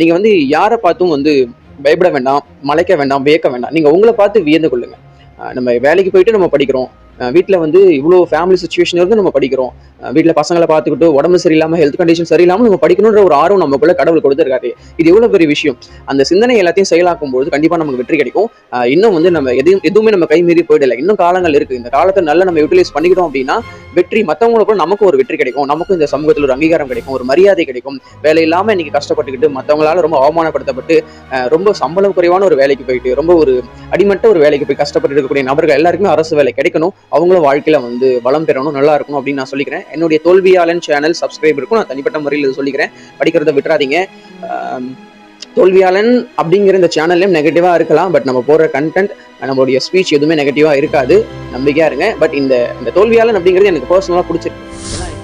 நீங்க வந்து யாரை பார்த்தும் வந்து பயப்பட வேண்டாம், மலைக்க வேண்டாம், வியக்க வேண்டாம். நீங்க உங்கள பார்த்து வியந்து கொள்ளுங்க. நம்ம வேலைக்கு போயிட்டு நம்ம படிக்கிறோம். வீட்ல வந்து இவ்ளோ ஃபேமிலி சிச்சுவேஷன் இருந்து நம்ம படிக்கிறோம். வீட்ல பசங்கள பார்த்துக்கிட்டு உடம்பு சரியில்லாம, ஹெல்த் கண்டிஷன் சரியில்லாம நம்ம படிக்கணுன்ற ஒரு ஆர்வம் நமக்குள்ள கடவுள் கொடுத்திருக்காரு. இது எவ்வளவு பெரிய விஷயம். அந்த சிந்தனை எல்லாத்தையும் செயலாக்கும்போது கண்டிப்பா நமக்கு வெற்றி கிடைக்கும். இன்னும் வந்து நம்ம எதுவுமே நம்ம கை மீறி போயிடல. இன்னும் காலங்கள் இருக்கு. இந்த காலத்த நல்லா நம்ம யூட்டிலைஸ் பண்ணிக்கிட்டோம் அப்படின்னா, வெற்றி மத்தவங்களுக்கும் நமக்கும் ஒரு வெற்றி கிடைக்கும். நமக்கும் இந்த சமூகத்துல ஒரு அங்கீகாரம் கிடைக்கும், ஒரு மரியாதை கிடைக்கும். வேலை இல்லாம இன்னைக்கு கஷ்டப்பட்டுக்கிட்டு மத்தவங்களால ரொம்ப அவமானப்படுத்தப்பட்டு, ரொம்ப சம்பளம் குறைவான ஒரு வேலைக்கு போயிட்டு, ரொம்ப ஒரு அடிமட்ட ஒரு வேலைக்கு போய் கஷ்டப்பட்டு இருக்கக்கூடிய நபர்கள் எல்லாருக்குமே அரசு வேலை கிடைக்கணும். அவங்களும் வாழ்க்கையில வந்து வளம் பெறணும், நல்லா இருக்கணும் அப்படின்னு நான் சொல்லிக்கிறேன். என்னுடைய தோல்வியாளன் சேனல் சப்ஸ்கிரைப் இருக்கும். நான் தனிப்பட்ட முறையில் இது சொல்லிக்கிறேன். படிக்கிறத விட்டுறாதீங்க. தோல்வியாளன் அப்படிங்கிற இந்த சேனல்லையும் நெகட்டிவா இருக்கலாம். பட் நம்ம போடுற கண்டென்ட், நம்மளுடைய ஸ்பீச் எதுவுமே நெகட்டிவா இருக்காது. நம்பிக்கையா இருங்க. பட் இந்த தோல்வியாளன் அப்படிங்கிறது எனக்கு பர்சனலா பிடிச்சிருக்கு.